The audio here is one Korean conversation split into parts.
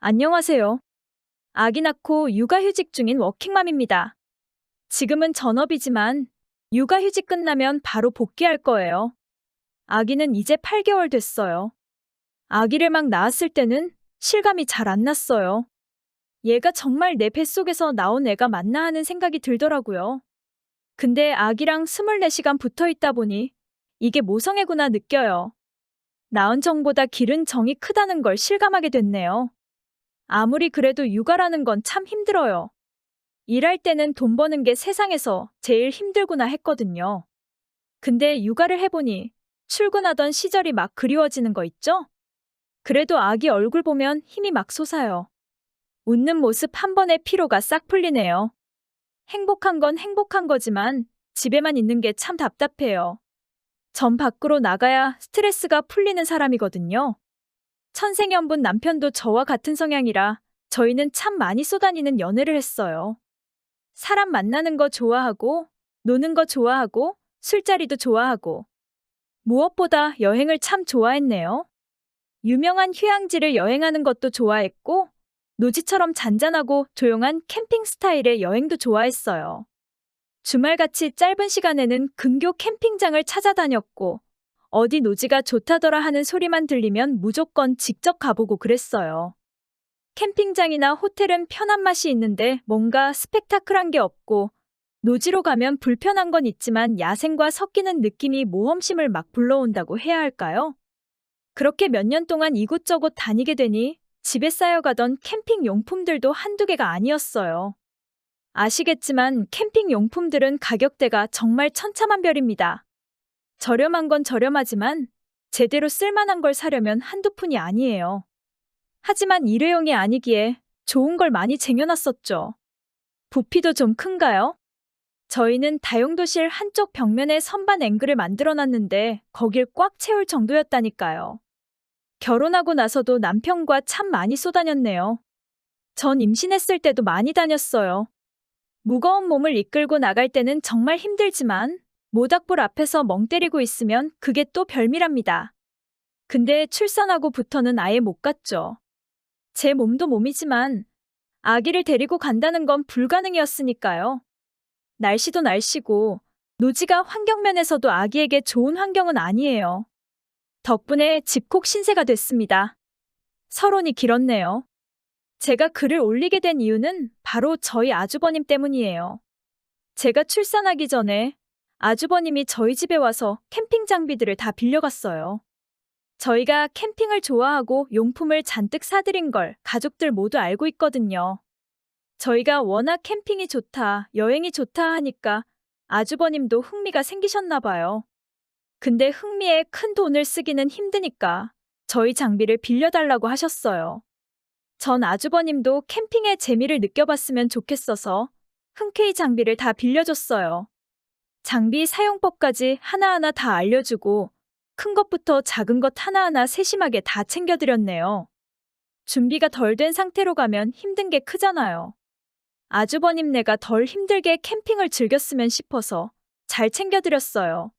안녕하세요. 아기 낳고 육아휴직 중인 워킹맘입니다. 지금은 전업이지만 육아휴직 끝나면 바로 복귀할 거예요. 아기는 이제 8개월 됐어요. 아기를 막 낳았을 때는 실감이 잘 안 났어요. 얘가 정말 내 뱃속에서 나온 애가 맞나 하는 생각이 들더라고요. 근데 아기랑 24시간 붙어 있다 보니 이게 모성애구나 느껴요. 낳은 정보다 기른 정이 크다는 걸 실감하게 됐네요. 아무리 그래도 육아라는 건 참 힘들어요. 일할 때는 돈 버는 게 세상에서 제일 힘들구나 했거든요. 근데 육아를 해보니 출근하던 시절이 막 그리워지는 거 있죠? 그래도 아기 얼굴 보면 힘이 막 솟아요. 웃는 모습 한 번에 피로가 싹 풀리네요. 행복한 건 행복한 거지만 집에만 있는 게 참 답답해요. 전 밖으로 나가야 스트레스가 풀리는 사람이거든요. 천생연분 남편도 저와 같은 성향이라 저희는 참 많이 쏘다니는 연애를 했어요. 사람 만나는 거 좋아하고, 노는 거 좋아하고, 술자리도 좋아하고, 무엇보다 여행을 참 좋아했네요. 유명한 휴양지를 여행하는 것도 좋아했고, 노지처럼 잔잔하고 조용한 캠핑 스타일의 여행도 좋아했어요. 주말같이 짧은 시간에는 근교 캠핑장을 찾아다녔고, 어디 노지가 좋다더라 하는 소리만 들리면 무조건 직접 가보고 그랬어요. 캠핑장이나 호텔은 편한 맛이 있는데 뭔가 스펙타클한 게 없고, 노지로 가면 불편한 건 있지만 야생과 섞이는 느낌이 모험심을 막 불러온다고 해야 할까요? 그렇게 몇 년 동안 이곳저곳 다니게 되니 집에 쌓여가던 캠핑 용품들도 한두 개가 아니었어요. 아시겠지만 캠핑 용품들은 가격대가 정말 천차만별입니다. 저렴한 건 저렴하지만 제대로 쓸만한 걸 사려면 한두 푼이 아니에요. 하지만 일회용이 아니기에 좋은 걸 많이 쟁여놨었죠. 부피도 좀 큰가요? 저희는 다용도실 한쪽 벽면에 선반 앵글을 만들어놨는데 거길 꽉 채울 정도였다니까요. 결혼하고 나서도 남편과 참 많이 쏘다녔네요. 전 임신했을 때도 많이 다녔어요. 무거운 몸을 이끌고 나갈 때는 정말 힘들지만 모닥불 앞에서 멍 때리고 있으면 그게 또 별미랍니다. 근데 출산하고부터는 아예 못 갔죠. 제 몸도 몸이지만 아기를 데리고 간다는 건 불가능이었으니까요. 날씨도 날씨고 노지가 환경면에서도 아기에게 좋은 환경은 아니에요. 덕분에 집콕 신세가 됐습니다. 서론이 길었네요. 제가 글을 올리게 된 이유는 바로 저희 아주버님 때문이에요. 제가 출산하기 전에 아주버님이 저희 집에 와서 캠핑 장비들을 다 빌려갔어요. 저희가 캠핑을 좋아하고 용품을 잔뜩 사들인 걸 가족들 모두 알고 있거든요. 저희가 워낙 캠핑이 좋다, 여행이 좋다 하니까 아주버님도 흥미가 생기셨나 봐요. 근데 흥미에 큰 돈을 쓰기는 힘드니까 저희 장비를 빌려달라고 하셨어요. 전 아주버님도 캠핑의 재미를 느껴봤으면 좋겠어서 흔쾌히 장비를 다 빌려줬어요. 장비 사용법까지 하나하나 다 알려주고 큰 것부터 작은 것 하나하나 세심하게 다 챙겨드렸네요. 준비가 덜 된 상태로 가면 힘든 게 크잖아요. 아주버님네가 덜 힘들게 캠핑을 즐겼으면 싶어서 잘 챙겨드렸어요.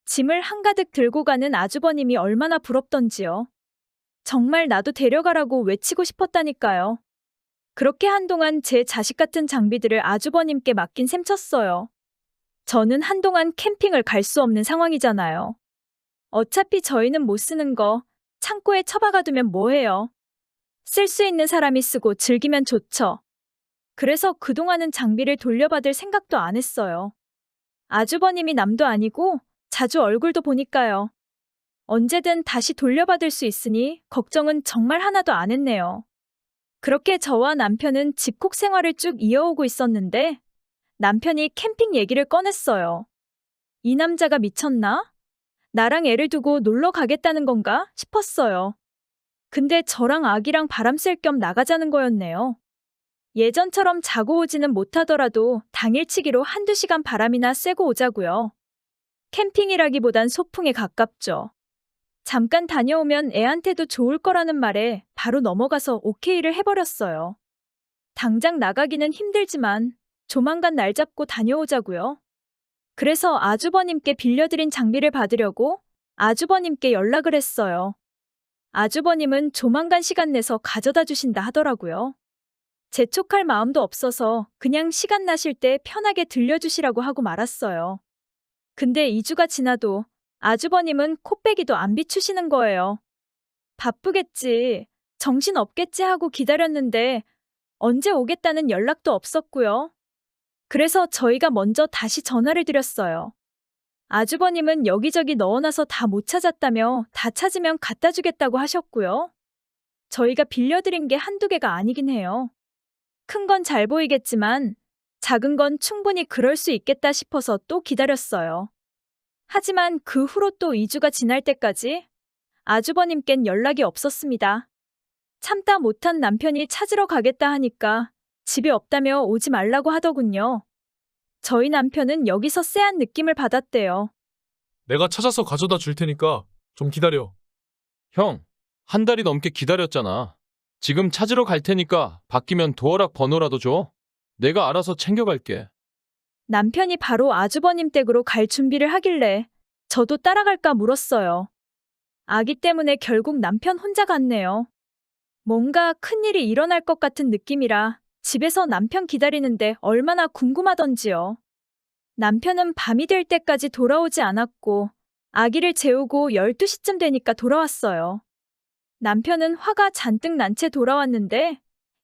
짐을 한가득 들고 가는 아주버님이 얼마나 부럽던지요. 정말 나도 데려가라고 외치고 싶었다니까요. 그렇게 한동안 제 자식 같은 장비들을 아주버님께 맡긴 셈 쳤어요. 저는 한동안 캠핑을 갈 수 없는 상황이잖아요. 어차피 저희는 못 쓰는 거 창고에 처박아두면 뭐해요. 쓸 수 있는 사람이 쓰고 즐기면 좋죠. 그래서 그동안은 장비를 돌려받을 생각도 안 했어요. 아주버님이 남도 아니고 자주 얼굴도 보니까요. 언제든 다시 돌려받을 수 있으니 걱정은 정말 하나도 안 했네요. 그렇게 저와 남편은 집콕 생활을 쭉 이어오고 있었는데 남편이 캠핑 얘기를 꺼냈어요. 이 남자가 미쳤나? 나랑 애를 두고 놀러 가겠다는 건가 싶었어요. 근데 저랑 아기랑 바람 쐴 겸 나가자는 거였네요. 예전처럼 자고 오지는 못하더라도 당일치기로 한두 시간 바람이나 쐬고 오자고요. 캠핑이라기보단 소풍에 가깝죠. 잠깐 다녀오면 애한테도 좋을 거라는 말에 바로 넘어가서 오케이를 해버렸어요. 당장 나가기는 힘들지만 조만간 날 잡고 다녀오자고요. 그래서 아주버님께 빌려드린 장비를 받으려고 아주버님께 연락을 했어요. 아주버님은 조만간 시간 내서 가져다 주신다 하더라고요. 재촉할 마음도 없어서 그냥 시간 나실 때 편하게 들려주시라고 하고 말았어요. 근데 2주가 지나도 아주버님은 코빼기도 안 비추시는 거예요. 바쁘겠지, 정신 없겠지 하고 기다렸는데 언제 오겠다는 연락도 없었고요. 그래서 저희가 먼저 다시 전화를 드렸어요. 아주버님은 여기저기 넣어놔서 다 못 찾았다며 다 찾으면 갖다 주겠다고 하셨고요. 저희가 빌려드린 게 한두 개가 아니긴 해요. 큰 건 잘 보이겠지만 작은 건 충분히 그럴 수 있겠다 싶어서 또 기다렸어요. 하지만 그 후로 또 2주가 지날 때까지 아주버님껜 연락이 없었습니다. 참다 못한 남편이 찾으러 가겠다 하니까 집에 없다며 오지 말라고 하더군요. 저희 남편은 여기서 쎄한 느낌을 받았대요. 내가 찾아서 가져다 줄 테니까 좀 기다려. 형, 한 달이 넘게 기다렸잖아. 지금 찾으러 갈 테니까 바뀌면 도어락 번호라도 줘. 내가 알아서 챙겨갈게. 남편이 바로 아주버님 댁으로 갈 준비를 하길래 저도 따라갈까 물었어요. 아기 때문에 결국 남편 혼자 갔네요. 뭔가 큰일이 일어날 것 같은 느낌이라 집에서 남편 기다리는데 얼마나 궁금하던지요. 남편은 밤이 될 때까지 돌아오지 않았고 아기를 재우고 12시쯤 되니까 돌아왔어요. 남편은 화가 잔뜩 난 채 돌아왔는데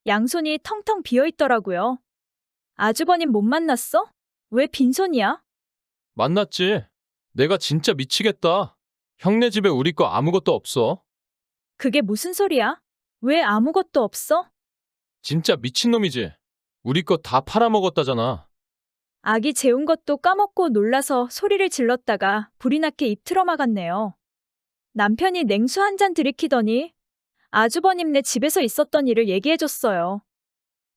양손이 텅텅 비어 있더라고요. 아주버님 못 만났어? 왜 빈손이야? 만났지? 내가 진짜 미치겠다. 형네 집에 우리 거 아무것도 없어. 그게 무슨 소리야? 왜 아무것도 없어? 진짜 미친놈이지. 우리 거 다 팔아먹었다잖아. 아기 재운 것도 까먹고 놀라서 소리를 질렀다가 불이 나게 입 틀어막았네요. 남편이 냉수 한 잔 들이키더니 아주버님네 집에서 있었던 일을 얘기해줬어요.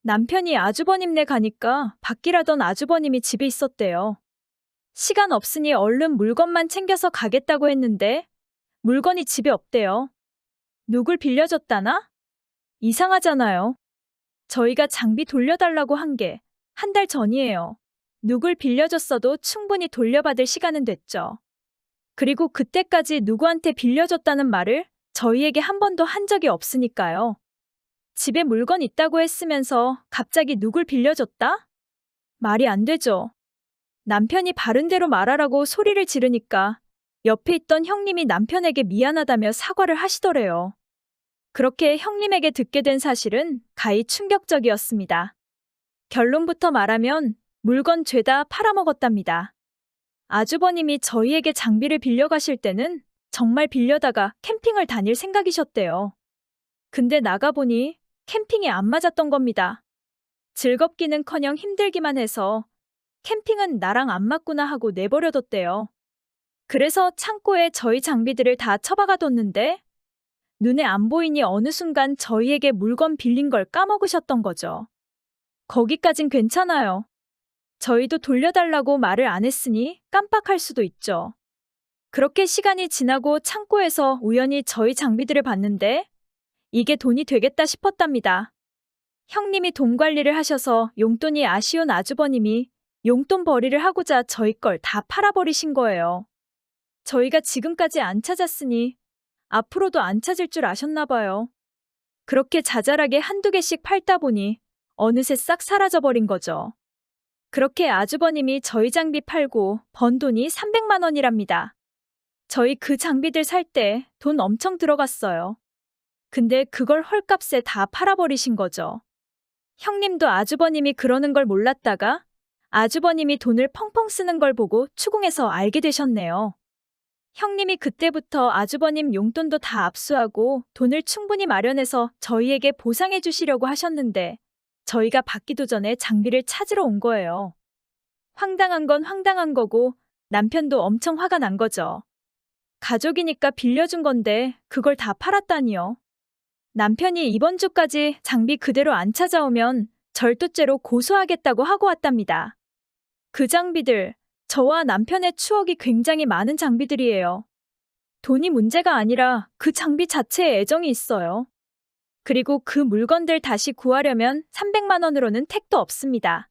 남편이 아주버님네 가니까 밖이라던 아주버님이 집에 있었대요. 시간 없으니 얼른 물건만 챙겨서 가겠다고 했는데 물건이 집에 없대요. 누굴 빌려줬다나? 이상하잖아요. 저희가 장비 돌려달라고 한 게 한 달 전이에요. 누굴 빌려줬어도 충분히 돌려받을 시간은 됐죠. 그리고 그때까지 누구한테 빌려줬다는 말을 저희에게 한 번도 한 적이 없으니까요. 집에 물건 있다고 했으면서 갑자기 누굴 빌려줬다? 말이 안 되죠. 남편이 바른 대로 말하라고 소리를 지르니까 옆에 있던 형님이 남편에게 미안하다며 사과를 하시더래요. 그렇게 형님에게 듣게 된 사실은 가히 충격적이었습니다. 결론부터 말하면 물건 죄다 팔아먹었답니다. 아주버님이 저희에게 장비를 빌려가실 때는 정말 빌려다가 캠핑을 다닐 생각이셨대요. 근데 나가보니 캠핑이 안 맞았던 겁니다. 즐겁기는커녕 힘들기만 해서 캠핑은 나랑 안 맞구나 하고 내버려뒀대요. 그래서 창고에 저희 장비들을 다 처박아뒀는데 눈에 안 보이니 어느 순간 저희에게 물건 빌린 걸 까먹으셨던 거죠. 거기까진 괜찮아요. 저희도 돌려달라고 말을 안 했으니 깜빡할 수도 있죠. 그렇게 시간이 지나고 창고에서 우연히 저희 장비들을 봤는데 이게 돈이 되겠다 싶었답니다. 형님이 돈 관리를 하셔서 용돈이 아쉬운 아주버님이 용돈 벌이를 하고자 저희 걸 다 팔아버리신 거예요. 저희가 지금까지 안 찾았으니 앞으로도 안 찾을 줄 아셨나 봐요. 그렇게 자잘하게 한두 개씩 팔다 보니 어느새 싹 사라져버린 거죠. 그렇게 아주버님이 저희 장비 팔고 번 돈이 300만 원이랍니다. 저희 그 장비들 살 때 돈 엄청 들어갔어요. 근데 그걸 헐값에 다 팔아버리신 거죠. 형님도 아주버님이 그러는 걸 몰랐다가 아주버님이 돈을 펑펑 쓰는 걸 보고 추궁해서 알게 되셨네요. 형님이 그때부터 아주버님 용돈도 다 압수하고 돈을 충분히 마련해서 저희에게 보상해 주시려고 하셨는데 저희가 받기도 전에 장비를 찾으러 온 거예요. 황당한 건 황당한 거고 남편도 엄청 화가 난 거죠. 가족이니까 빌려준 건데 그걸 다 팔았다니요. 남편이 이번 주까지 장비 그대로 안 찾아오면 절도죄로 고소하겠다고 하고 왔답니다. 그 장비들, 저와 남편의 추억이 굉장히 많은 장비들이에요. 돈이 문제가 아니라 그 장비 자체에 애정이 있어요. 그리고 그 물건들 다시 구하려면 300만 원으로는 택도 없습니다.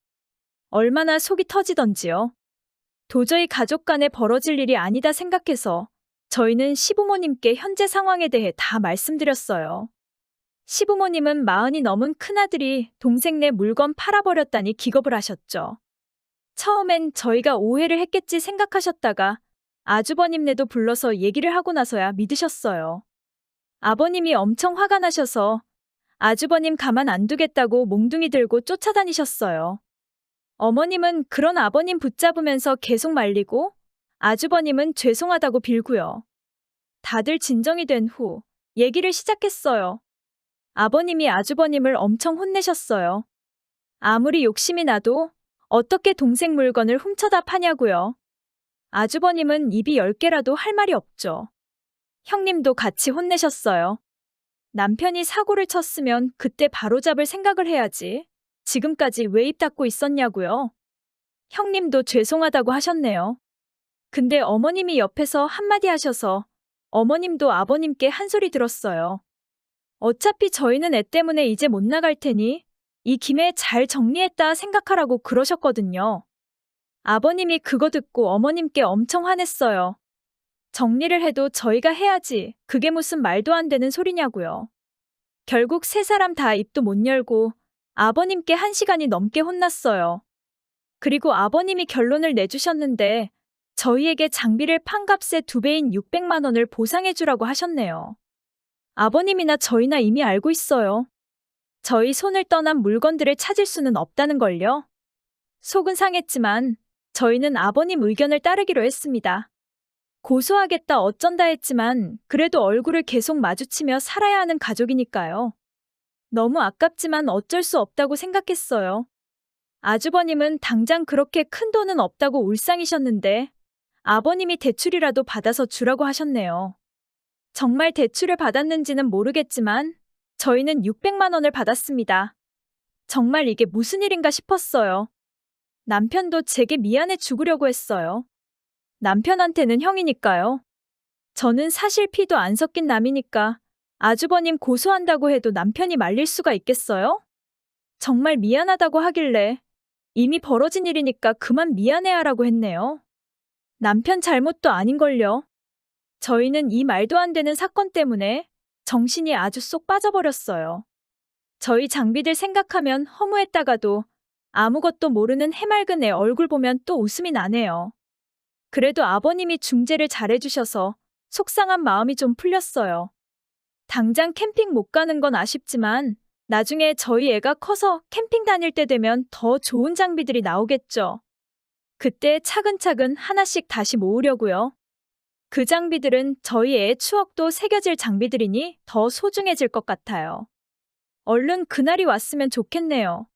얼마나 속이 터지던지요. 도저히 가족 간에 벌어질 일이 아니다 생각해서 저희는 시부모님께 현재 상황에 대해 다 말씀드렸어요. 시부모님은 40이 넘은 큰아들이 동생네 물건 팔아버렸다니 기겁을 하셨죠. 처음엔 저희가 오해를 했겠지 생각하셨다가 아주버님네도 불러서 얘기를 하고 나서야 믿으셨어요. 아버님이 엄청 화가 나셔서 아주버님 가만 안 두겠다고 몽둥이 들고 쫓아다니셨어요. 어머님은 그런 아버님 붙잡으면서 계속 말리고 아주버님은 죄송하다고 빌고요. 다들 진정이 된 후 얘기를 시작했어요. 아버님이 아주버님을 엄청 혼내셨어요. 아무리 욕심이 나도 어떻게 동생 물건을 훔쳐다 파냐고요. 아주버님은 입이 10개라도 할 말이 없죠. 형님도 같이 혼내셨어요. 남편이 사고를 쳤으면 그때 바로잡을 생각을 해야지. 지금까지 왜 입 닫고 있었냐고요. 형님도 죄송하다고 하셨네요. 근데 어머님이 옆에서 한마디 하셔서 어머님도 아버님께 한 소리 들었어요. 어차피 저희는 애 때문에 이제 못 나갈 테니 이 김에 잘 정리했다 생각하라고 그러셨거든요. 아버님이 그거 듣고 어머님께 엄청 화냈어요. 정리를 해도 저희가 해야지. 그게 무슨 말도 안 되는 소리냐고요. 결국 세 사람 다 입도 못 열고 아버님께 1시간이 넘게 혼났어요. 그리고 아버님이 결론을 내주셨는데 저희에게 장비를 판 값의 2배인 600만 원을 보상해 주라고 하셨네요. 아버님이나 저희나 이미 알고 있어요. 저희 손을 떠난 물건들을 찾을 수는 없다는 걸요. 속은 상했지만 저희는 아버님 의견을 따르기로 했습니다. 고소하겠다 어쩐다 했지만 그래도 얼굴을 계속 마주치며 살아야 하는 가족이니까요. 너무 아깝지만 어쩔 수 없다고 생각했어요. 아주버님은 당장 그렇게 큰 돈은 없다고 울상이셨는데 아버님이 대출이라도 받아서 주라고 하셨네요. 정말 대출을 받았는지는 모르겠지만 저희는 600만 원을 받았습니다. 정말 이게 무슨 일인가 싶었어요. 남편도 제게 미안해 죽으려고 했어요. 남편한테는 형이니까요. 저는 사실 피도 안 섞인 남이니까 아주버님 고소한다고 해도 남편이 말릴 수가 있겠어요? 정말 미안하다고 하길래 이미 벌어진 일이니까 그만 미안해하라고 했네요. 남편 잘못도 아닌걸요. 저희는 이 말도 안 되는 사건 때문에 정신이 아주 쏙 빠져버렸어요. 저희 장비들 생각하면 허무했다가도 아무것도 모르는 해맑은 애 얼굴 보면 또 웃음이 나네요. 그래도 아버님이 중재를 잘해주셔서 속상한 마음이 좀 풀렸어요. 당장 캠핑 못 가는 건 아쉽지만 나중에 저희 애가 커서 캠핑 다닐 때 되면 더 좋은 장비들이 나오겠죠. 그때 차근차근 하나씩 다시 모으려고요. 그 장비들은 저희 애의 추억도 새겨질 장비들이니 더 소중해질 것 같아요. 얼른 그날이 왔으면 좋겠네요.